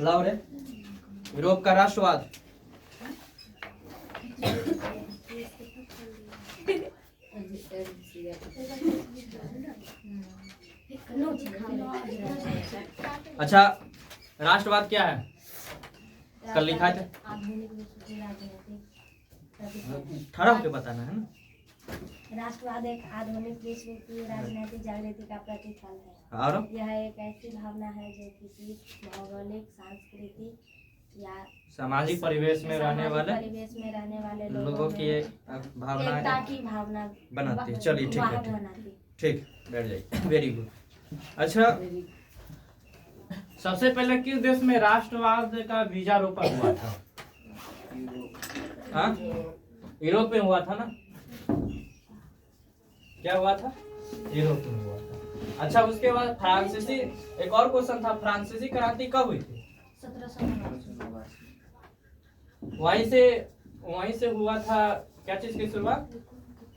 लाओ रे। यूरोप का राष्ट्रवाद। अच्छा, राष्ट्रवाद क्या है? कल लिखा था, ठहरा होकर बताना है ना। राष्ट्रवाद एक आधुनिक विश्व की राजनीतिक जागृति का प्रतिफल है। और यह एक ऐसी भावना है जो किसी भौगोलिक, सांस्कृतिक या सामाजिक परिवेश में रहने वाले लोगों की भावना, एकता की भावना बनाती है। चलिए ठीक है, बनाती। ठीक, बैठ जाइए। Very good. अच्छा, सबसे पहले किस देश में राष्ट्रवाद का बीजारोपण हुआ था? हाँ, यूरोप में हुआ था ना। क्या हुआ था? यूरोप में हुआ था। अच्छा, उसके बाद फ्रांसीसी, एक और क्वेश्चन था, फ्रांसीसी क्रांति कब हुई थी? 1789। वहीं से हुआ था। क्या चीज की शुरुआत?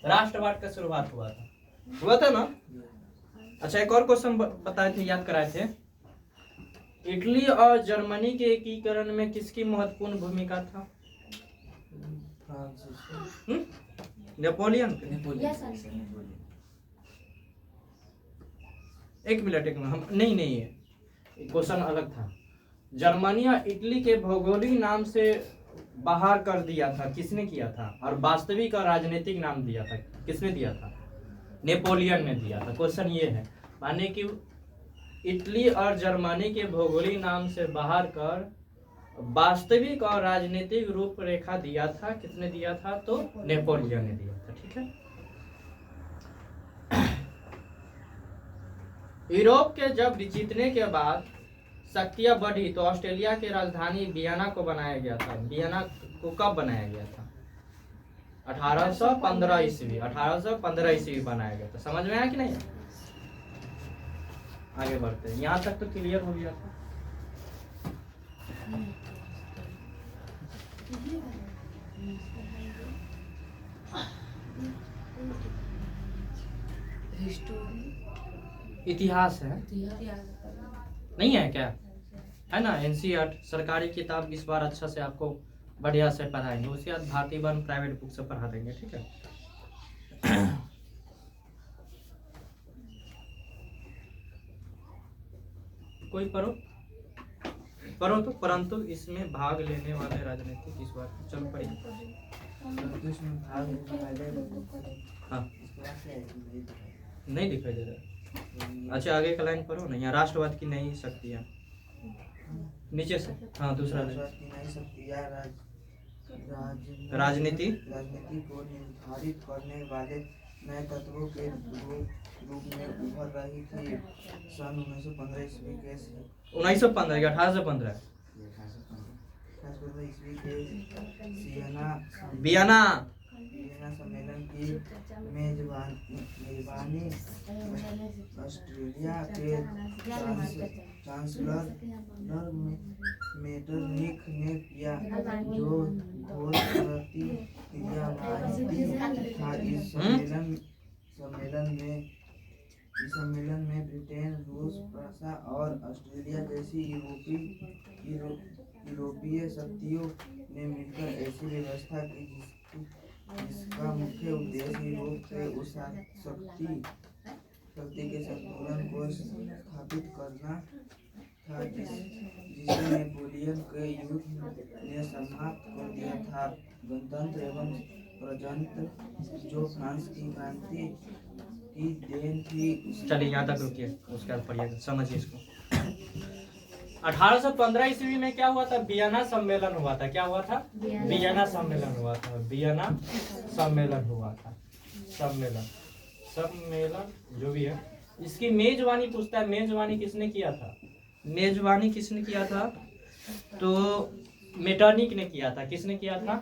राष्ट्रवाद का शुरुआत हुआ था ना। अच्छा, एक और क्वेश्चन बताए थे, याद कराए थे। इटली और जर्मनी के एकीकरण में किसकी महत्वपूर्ण भूमिका था? नेपोलियन। एक मिनट हम नहीं क्वेश्चन अलग था। जर्मनी और इटली के भौगोलिक नाम से बाहर कर दिया था, किसने किया था? और वास्तविक और राजनीतिक नाम दिया था, किसने दिया था? नेपोलियन ने दिया था। क्वेश्चन ये है, माने कि इटली और जर्मनी के भौगोलिक नाम से बाहर कर वास्तविक और राजनीतिक रूपरेखा दिया था, किसने दिया था? तो नेपोलियन ने दिया था। ठीक है। यूरोप के जब जीतने के बाद शक्तियां बढ़ी तो ऑस्ट्रेलिया की राजधानी वियना को बनाया गया था। वियना को कब बनाया गया था? 1815 ईस्वी। 1815 ईस्वी बनाया गया था। समझ में आया कि नहीं? आगे बढ़ते हैं। यहाँ तक तो क्लियर हो गया था। इतिहास है, नहीं है क्या? है ना। एनसीईआरटी सरकारी किताब इस बार अच्छा से आपको बढ़िया से पढ़ाएंगे। उसके बाद भारतीय वन प्राइवेट बुक से पढ़ा देंगे। ठीक है। कोई पढ़ो तो, परंतु इसमें भाग लेने वाले राजनीतिक इस बार चल पड़ी। हाँ, नहीं दिखाई दे रहा। अच्छा, आगे का लाइन पढ़ो ना। यहाँ राष्ट्रवाद की नई शक्तियाँ, नीचे से। हाँ, दूसरा राजनीति को निर्धारित करने वाले नए तत्वों के रूप में उभर रही थी। सन 1915 ईस्वी के 1915 या 1815 ईस्वी के वियना सम्मेलन की मेजबानी ऑस्ट्रेलिया के चांसलर मेटरनिख ने किया, जो घोर प्रतिक्रियावादी था। इस सम्मेलन में ब्रिटेन, रूस, फ्रांस और ऑस्ट्रेलिया जैसी यूरोपीय शक्तियों ने मिलकर ऐसी व्यवस्था की जिसका मुख्य उद्देश्य यूरोप के उस शक्ति के संतुलन को स्थापित करना था जिसे नेपोलियन के युद्ध ने समाप्त कर दिया था। गणतंत्र एवं प्रजातंत्र जो फ्रांस की क्रांति की देन थी। चलिए, यहाँ तक रुकिए, उसके बाद पढ़िएगा, समझिए इसको। 1815 ईस्वी में क्या हुआ था? वियना सम्मेलन हुआ था। क्या हुआ था? वियना सम्मेलन हुआ था। वियना सम्मेलन हुआ था। सम्मेलन जो भी है, इसकी मेजबानी पूछता है, मेजबानी किसने किया था? मेजबानी किसने किया था? तो मेटरनिख ने किया था। किसने किया था?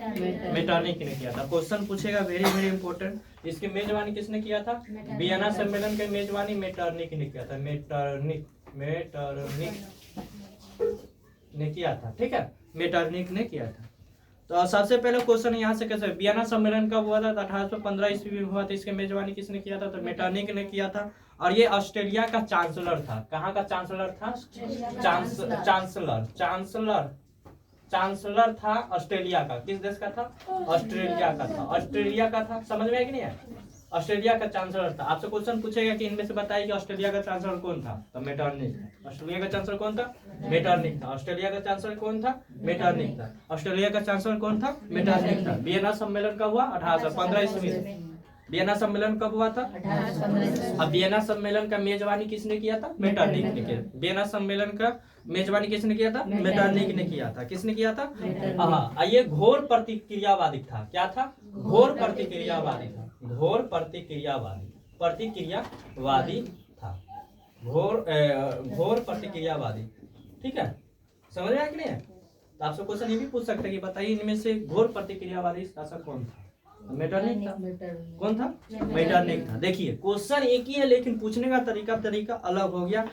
मेटरनिख ने किया था। क्वेश्चन पूछेगा, वेरी वेरी इंपॉर्टेंट। इसकी मेजबानी किसने किया था? वियना सम्मेलन के मेजबानी मेटरनिख ने किया था। मेटरनिख ने किया था। ठीक है, मेटरनिख ने किया था। तो सबसे पहले क्वेश्चन यहाँ से कैसे, वियना सम्मेलन कब हुआ था? 1815 ईस्वी में हुआ था। इसके मेजबानी किसने किया था? तो मेटरनिख ने किया था। और ये ऑस्ट्रेलिया का चांसलर था। कहाँ का चांसलर था? चांसलर था ऑस्ट्रेलिया का। किस देश का था? ऑस्ट्रेलिया का था। ऑस्ट्रेलिया का था, समझ में आया कि नहीं है? ऑस्ट्रेलिया का चांसलर था। आपसे क्वेश्चन पूछेगा कि इनमें से बताइए कि ऑस्ट्रेलिया का चांसलर कौन था, तो मेटरनिक था। ऑस्ट्रेलिया का चांसलर कौन था? मेटरनिक था। ऑस्ट्रेलिया का चांसलर कौन था? मेटरनिक था। ऑस्ट्रेलिया का चांसलर कौन था? मेटरनिक था। वियना सम्मेलन कब हुआ? 1815 ईस्वी में। वियना सम्मेलन कब हुआ था? 1815। अब वियना सम्मेलन का मेजबानी किसने किया था? मेटरनिक ने किया। वियना सम्मेलन का मेजबानी किसने किया था? मेटरनिक ने किया था। किसने किया था? हाँ, ये घोर प्रतिक्रियावादी था। क्या था? घोर प्रतिक्रियावादी था। घोर प्रतिक्रियावादी था। घोर प्रतिक्रियावादी। ठीक है, समझ में आया कि नहीं? तो आपसे क्वेश्चन ये भी पूछ सकते हैं कि बताइए इनमें से घोर प्रतिक्रियावादी शासक कौन था? मेटरनिक था। कौन था? मेटरनिक था। देखिए क्वेश्चन एक ही है लेकिन पूछने का तरीका अलग हो गया।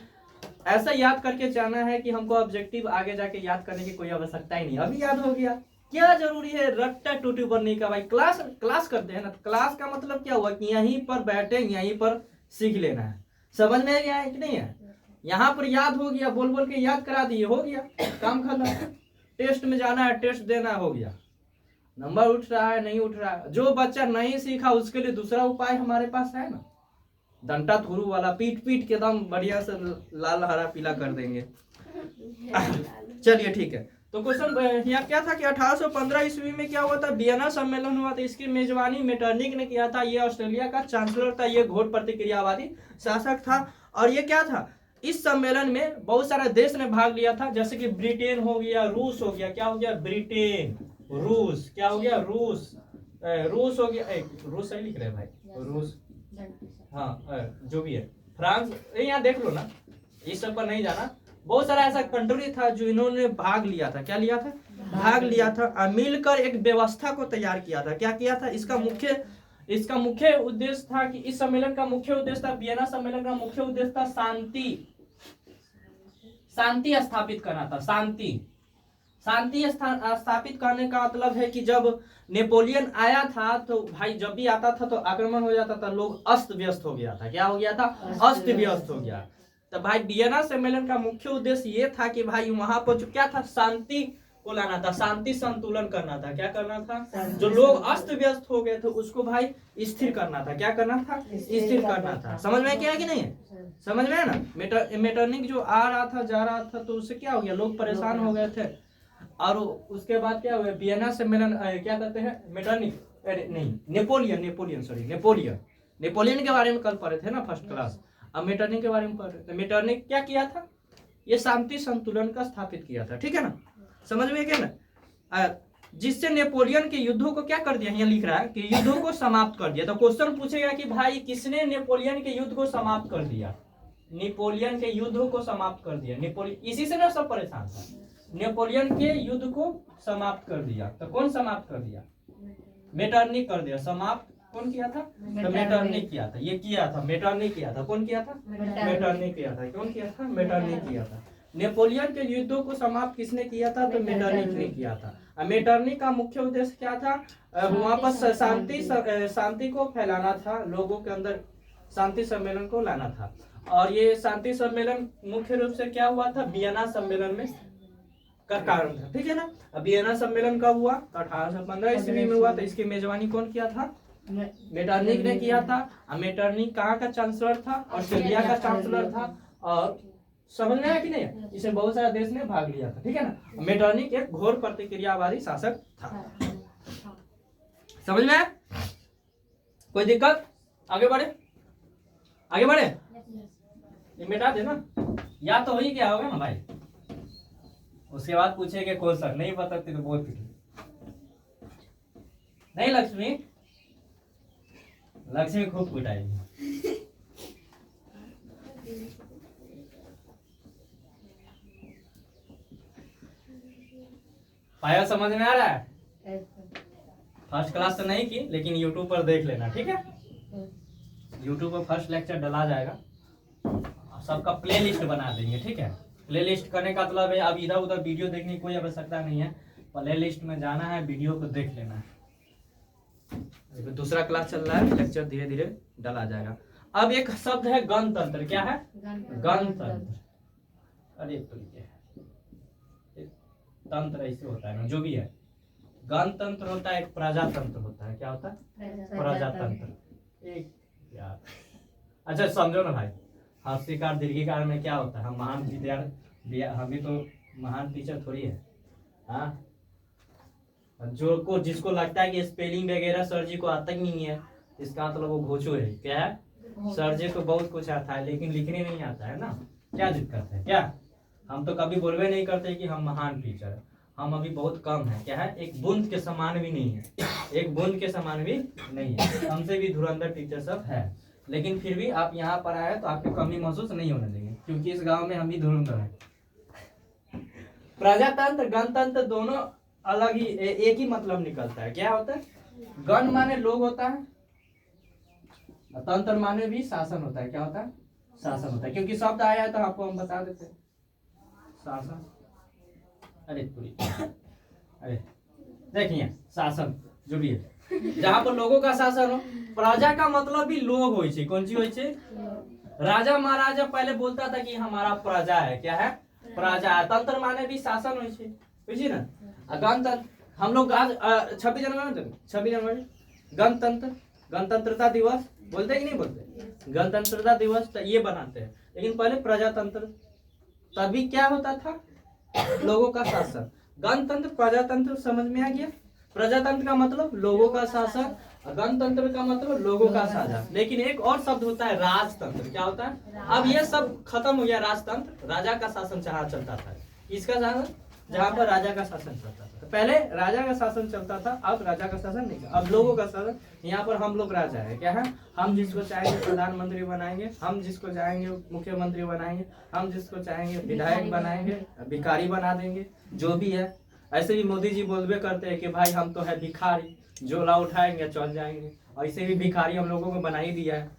ऐसा याद करके जाना है कि हमको ऑब्जेक्टिव आगे जाके याद करने की कोई आवश्यकता ही नहीं, अभी याद हो गया। क्या जरूरी है रट्टा टूटी बनने का? भाई क्लास करते हैं ना, क्लास का मतलब क्या हुआ कि यहीं पर बैठे यहीं पर सीख लेना है। समझ में गया है कि नहीं है? यहाँ पर याद हो गया, बोल बोल के याद करा दिए, हो गया काम खत्म। टेस्ट में जाना है, टेस्ट देना, हो गया। नंबर उठ रहा है नहीं उठ रहा है, जो बच्चा नहीं सीखा उसके लिए दूसरा उपाय हमारे पास है ना, डंटा थुरू वाला, पीट पीट के दम बढ़िया से लाल हरा पीला कर देंगे। चलिए ठीक है, तो क्वेश्चन यहाँ क्या था कि 1815 ईस्वी में क्या हुआ था? वियना सम्मेलन हुआ था। इसकी मेजबानी मेटरनिक ने किया था। ये ऑस्ट्रेलिया का चांसलर था। ये घोर प्रतिक्रियावादी शासक था। और ये क्या था? इस सम्मेलन में बहुत सारे देश ने भाग लिया था, जैसे कि ब्रिटेन हो गया, रूस हो गया। क्या हो गया? ब्रिटेन, रूस। क्या हो गया? रूस हो गया। रूस सही लिख रहे हैं भाई, रूस, हाँ जो भी है। फ्रांस, यहाँ देख लो ना, इस सब पर नहीं जाना। बहुत सारा ऐसा कंट्री था जो इन्होंने भाग लिया था। क्या लिया था? भाग लिया था और मिलकर एक व्यवस्था को तैयार किया था। क्या किया था? इसका मुख्य उद्देश्य था कि इस सम्मेलन का मुख्य उद्देश्य था, वियना सम्मेलन का मुख्य उद्देश्य था शांति स्थापित करना था। शांति स्थापित करने का मतलब है कि जब नेपोलियन आया था तो भाई जब भी आता था तो आक्रमण हो जाता था, लोग अस्त व्यस्त हो गया था। क्या हो गया था? अस्त व्यस्त हो गया। तो भाई वियना सम्मेलन का मुख्य उद्देश्य ये था कि भाई वहां पर जो क्या था, शांति को लाना था, शांति संतुलन करना था। क्या करना था? जो लोग अस्त व्यस्त हो गए थे उसको भाई स्थिर करना था। क्या करना था? स्थिर करना था। समझ में क्या है कि नहीं? समझ में है ना? मेटरनिक जो आ रहा था जा रहा था तो उससे क्या हो गया, लोग परेशान हो गए थे। और उसके बाद क्या हुआ, वियना सम्मेलन क्या कहते हैं, मेटरनिक नहीं नेपोलियन के बारे में कल पढ़े थे ना फर्स्ट क्लास। अब मेटरनिक के बारे में पढ़ रहे थे। मेटरनिक क्या किया था? ये शांति संतुलन का स्थापित किया था। ठीक है ना? समझ में गया ना? जिससे नेपोलियन के युद्धों को क्या कर दिया, यहाँ लिख रहा है कि युद्धों को समाप्त कर दिया। तो क्वेश्चन पूछेगा कि भाई किसने नेपोलियन के युद्ध को समाप्त कर दिया? नेपोलियन के युद्धों को समाप्त कर दिया। नेपोलियन, इसी से ना सब परेशान था। नेपोलियन के युद्ध को समाप्त कर दिया। तो कौन समाप्त कर दिया? मेटरनिक कर दिया। समाप्त कौन किया था? तो मेटरनिक किया था। ये किया था मेटरनिक किया था। कौन किया था? मेटरनिक किया था। कौन किया था? मेटरनिक किया था। नेपोलियन के युद्धों को समाप्त किसने किया था? तो मेटरनिक ने किया था। मेटरनिक का मुख्य उद्देश्य क्या था? वहां पर शांति को फैलाना था, लोगों के अंदर शांति सम्मेलन को लाना था। और ये शांति सम्मेलन मुख्य रूप से क्या हुआ था? वियना सम्मेलन में का कारण था। ठीक है ना? अब वियना सम्मेलन कब हुआ? तो 1815 ईस्वी में हुआ। तो इसकी मेजबानी कौन किया था? मेटरनिक ने किया था। मेटरनिक कहाँ का चांसलर था? ऑस्ट्रेलिया का चांसलर था। और समझ में आया कि नहीं? इसमें बहुत सारे देश ने भाग लिया था। ठीक है ना? मेटरनिक एक घोर प्रतिक्रियावादी शासक था। समझ में आया? कोई दिक्कत? आगे बढ़े, आगे बढ़े। ये मिटा दे ना, या तो ही क्या होगा ना भाई। उसके बाद पूछेंगे क्वेश्चन नहीं बताते तो बहुत नहीं। लक्ष्मी खूब पिटाएगी। पाया? समझ में आ रहा है? फर्स्ट क्लास तो नहीं की लेकिन यूट्यूब पर देख लेना। ठीक है? यूट्यूब पर फर्स्ट लेक्चर डला जाएगा, सबका प्ले लिस्ट बना देंगे। ठीक है? प्ले लिस्ट करने का मतलब है अब इधर उधर वीडियो देखने की कोई आवश्यकता नहीं है, प्ले लिस्ट में जाना है, वीडियो को देख लेना है। दूसरा क्लास चल रहा है, लेक्चर धीरे धीरे डला जाएगा। अब एक शब्द है गणतंत्र, क्या है? गणतंत्र। अरे तो क्या है, तंत्र ऐसे होता है ना, जो भी है। गणतंत्र होता है, एक प्रजातंत्र होता है। क्या होता है? प्रजातंत्र। एक यार, अच्छा समझो ना भाई, हस्तिकार दीर्घिकार में क्या होता है? हम महान विद्यार्थी, हम भी तो महान टीचर थोड़ी है। हाँ, जिसको लगता है कि स्पेलिंग वगैरह सर जी को आता ही नहीं है, इसका मतलब वो घोचू है। क्या है? सर जी को बहुत कुछ आता है लेकिन लिखने नहीं आता है ना, क्या दिक्कत है? क्या हम तो कभी बोलवे नहीं करते कि हम महान टीचर है, हम अभी बहुत कम है। क्या है? एक बूंद के समान भी नहीं है, एक बूंद के समान भी नहीं है, हमसे भी धुरंधर टीचर सब है। लेकिन फिर भी आप यहाँ पर आए तो आपकी कमी महसूस नहीं होने देंगे, क्योंकि इस गांव में हम भी धुरंधर हैं। प्रजातंत्र गणतंत्र दोनों अलग ही, एक ही मतलब निकलता है। क्या होता है? गण माने लोग होता है, तंत्र माने भी शासन होता है। क्या होता है? शासन होता है, क्योंकि शब्द आया है तो आपको हम बता देते हैं। शासन, अरे पूरी, अरे देखिए शासन जो भी है, जहाँ पर लोगों का शासन हो। प्रजा का मतलब भी लोग होई छे। कौन चीज होई छे? राजा महाराजा पहले बोलता था कि हमारा प्रजा है। क्या है? प्रजा है। तंत्र माने भी शासन होई छे, बुझी ना। गणतंत्र हम लोग आज 26 जनवरी गणतंत्र, गणतंत्रता दिवस बोलते हैं कि नहीं बोलते? गणतंत्रता दिवस तो ये बनाते हैं, लेकिन पहले प्रजातंत्र, तभी क्या होता था? लोगों का शासन। गणतंत्र प्रजातंत्र समझ में आ गया? प्रजातंत्र का मतलब लोगों का शासन, गणतंत्र का मतलब लोगों का शासन। लेकिन एक और शब्द होता है राजतंत्र। क्या होता है? अब ये सब खत्म हो गया। राजतंत्र राजा का शासन जहाँ चलता था, इसका शासन जहाँ पर राजा का शासन चलता था। पहले राजा का शासन चलता था, अब राजा का शासन नहीं, अब लोगों का शासन। यहाँ पर हम लोग राजा है। क्या है? हम जिसको चाहेंगे प्रधानमंत्री बनाएंगे, हम जिसको चाहेंगे मुख्यमंत्री बनाएंगे, हम जिसको चाहेंगे विधायक बनाएंगे, भिखारी बना देंगे, जो भी है। ऐसे भी मोदी जी बोलबे करते हैं कि भाई हम तो है भिखारी, झोला उठाएंगे चल जाएंगे। ऐसे भी भिखारी हम लोगों को बना ही दिया है,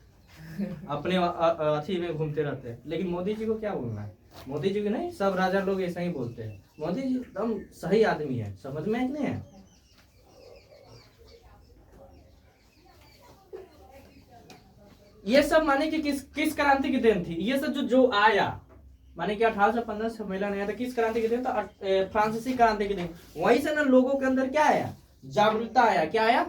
अपने अथी में घूमते रहते हैं। लेकिन मोदी जी को क्या बोलना है? मोदी जी को नहीं, सब राजा लोग ऐसा ही बोलते हैं। मोदी जी एकदम सही आदमी है, समझ में नहीं है? ये सब माने कि किस क्रांति की देन थी? ये सब जो आया, माने कि 1815 सम्मेलन आया था, किस क्रांति की देन? तो फ्रांसीसी क्रांति की देन। वहीं से ना लोगों के अंदर क्या आया? जागरूकता आया। क्या आया?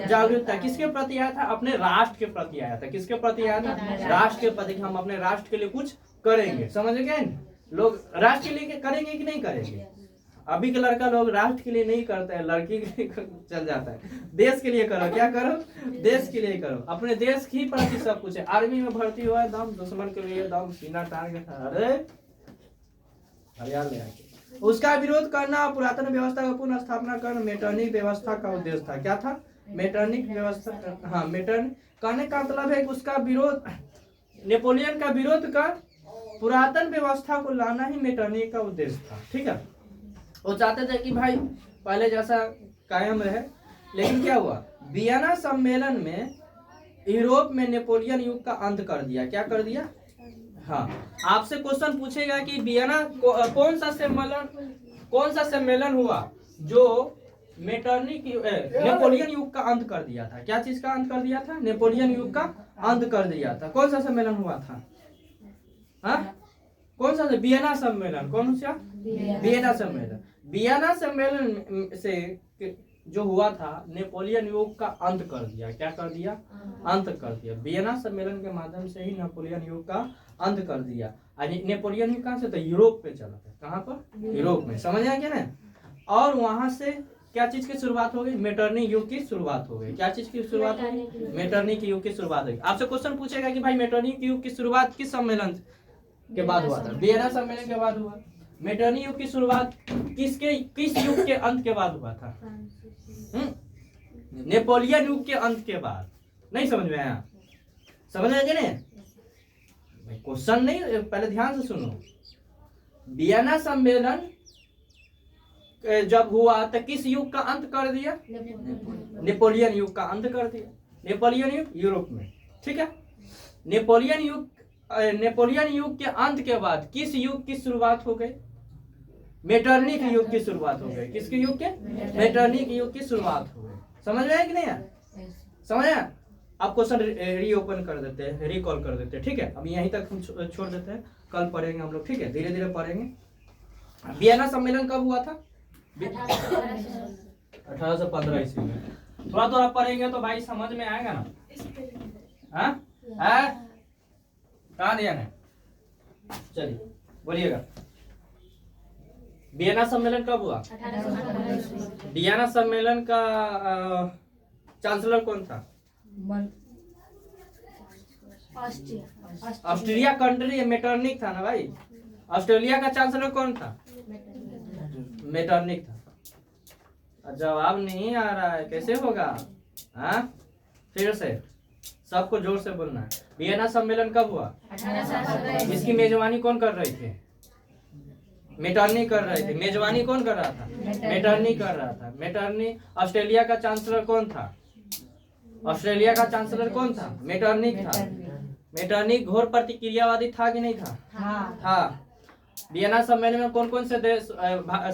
जागरूकता। किसके प्रति आया था? अपने राष्ट्र के प्रति आया था। किसके प्रति आया था? राष्ट्र के प्रति। हम अपने राष्ट्र के लिए कुछ करेंगे। समझ गए? लोग राष्ट्र के लिए करेंगे कि नहीं करेंगे? अभी के लड़का लोग राष्ट्र के लिए नहीं करता है, लड़की के लिए चल जाता है। देश के लिए करो। क्या करो? देश के लिए करो। अपने देश की प्रति सब कुछ है। आर्मी में भर्ती हुआ है, दम दुश्मन के लिए दम सीना तान के। अरे हरियाणा आके उसका विरोध करना, पुरातन व्यवस्था का पुनः स्थापना करना मेटरनिक व्यवस्था का उद्देश्य था। क्या था? मेटरनिक व्यवस्था। हाँ, मेटरनिक कहने का मतलब है कि उसका विरोध, नेपोलियन का विरोध कर पुरातन व्यवस्था को लाना ही मेटरनिक का उद्देश्य था। ठीक है, वो चाहते थे कि भाई पहले जैसा कायम रहे। लेकिन क्या हुआ? वियना सम्मेलन में यूरोप में नेपोलियन युग का अंत कर दिया। क्या कर दिया? हाँ, आपसे क्वेश्चन पूछेगा कि वियना कौन सा सम्मेलन हुआ जो मेटरनिक नेपोलियन युग का अंत कर दिया था? क्या चीज का अंत कर दिया था? नेपोलियन युग का अंत कर दिया था। कौन सा सम्मेलन हुआ था? हाँ, कौन सा? वियना सम्मेलन। कौन सा? वियना सम्मेलन। वियना सम्मेलन से जो हुआ था, नेपोलियन युग का अंत कर दिया। क्या कर दिया? अंत कर दिया। वियना सम्मेलन के माध्यम से ही नेपोलियन युग का अंत कर दिया। नेपोलियन युग कहाँ से? तो यूरोप पे चला था। कहाँ पर? यूरोप में। समझ आया क्या ना? और वहां से क्या चीज की शुरुआत हो गई? मेटरनिक युग की शुरुआत हो गई। क्या चीज की शुरुआत हो गई? मेटरनिक युग की शुरुआत हो गई। आपसे क्वेश्चन पूछेगा कि भाई मेटरनिक युग की शुरुआत किस सम्मेलन के बाद हुआ था? वियना सम्मेलन के बाद हुआ। मेटरनिक युग की शुरुआत किस युग के अंत के बाद हुआ था? नेपोलियन युग के अंत के बाद। नहीं समझ में आया? समझ आया कि नहीं? क्वेश्चन नहीं, पहले ध्यान से सुनो। वियना सम्मेलन जब हुआ तो किस युग का अंत कर दिया? नेपोलियन युग का अंत कर दिया। नेपोलियन युग यूरोप में। ठीक है, नेपोलियन युग के अंत के बाद किस युग की शुरुआत हो गई? मेटरनिक युग की शुरुआत हो गई। किसके युग के? मेटरनिक युग की शुरुआत हो गई। समझ में आया कि नहीं? समझ आया? अब क्वेश्चन रीओपन कर देते हैं, रिकॉल कर देते हैं, ठीक है। अब यहीं तक हम छोड़ देते हैं, कल पढ़ेंगे हम लोग, ठीक है, धीरे धीरे पढ़ेंगे। वियना सम्मेलन कब हुआ था? 1815 ईस्वी में। थोड़ा थोड़ा पढ़ेंगे तो भाई समझ में आएगा ना। हाँ, कहाँ ध्यान है? चलिए बोलिएगा, वियना सम्मेलन कब हुआ? 1815 वियना सम्मेलन का चांसलर कौन था? ऑस्ट्रिया ऑस्ट्रेलिया कंट्री मेटरनिक था ना भाई। ऑस्ट्रेलिया का चांसलर कौन था? मेटरनिक था। जवाब नहीं आ रहा है, कैसे होगा? हाँ, फिर से सबको जोर से बोलना है। वियना सम्मेलन कब हुआ? 1815 इसकी मेजबानी कौन कर रहे थे? मेटरनी कर रहे थे। मेजबानी कौन कर रहा था? मेटरनी कर रहा था। मेटरनी। ऑस्ट्रेलिया का चांसलर कौन था? ऑस्ट्रेलिया का चांसलर कौन था? मेटरनिक था। मेटरनिक घोर प्रतिक्रियावादी था कि नहीं था? था। वियना सम्मेलन में कौन कौन से देश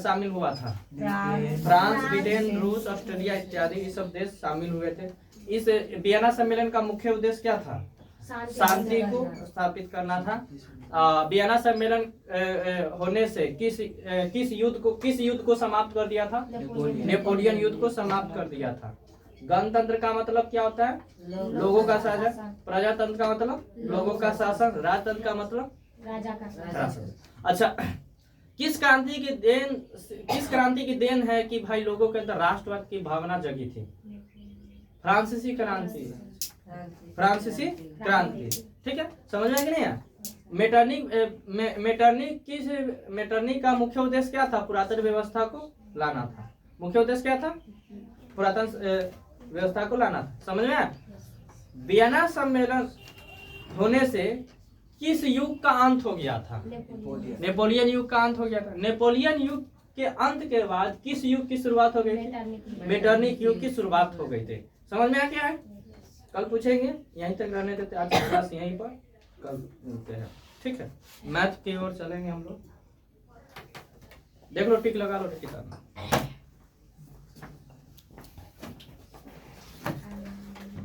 शामिल हुआ था? फ्रांस, ब्रिटेन, रूस, ऑस्ट्रेलिया इत्यादि ये सब देश शामिल हुए थे। इस वियना सम्मेलन का मुख्य उद्देश्य क्या था? शांति को स्थापित करना था। वियना सम्मेलन होने से किस युद्ध को समाप्त कर दिया था? नेपोलियन युद्ध को समाप्त कर दिया था। गणतंत्र का मतलब क्या होता है? लोगों का शासन। प्रजातंत्र का मतलब लोगों का शासन। राजतंत्र का मतलब राजा का शासन। अच्छा, किस क्रांति की देन है कि भाई लोगों के अंदर राष्ट्रवाद की भावना जगी थी? फ्रांसीसी क्रांति। फ्रांसीसी क्रांति, ठीक है, समझ में कि नहीं है? मेटरनिक का मुख्य उद्देश्य क्या था? पुरातन व्यवस्था को लाना था। मुख्य उद्देश्य क्या था? पुरातन व्यवस्था को लाना था। समझ में आया? वियना सम्मेलन होने से किस युग का अंत हो गया था? नेपोलियन युग का अंत हो गया था। नेपोलियन युग के अंत के बाद किस युग की शुरुआत हो गई थी? मेटरनिक युग की शुरुआत हो गई थी। समझ में आ क्या है? कल पूछेंगे, यहीं तक रहने देते। आज की क्लास यहीं पर, कल मिलते हैं, ठीक है। मैथ की ओर चलेंगे हम लोग। देख लो, टिक लगा लो किताब में।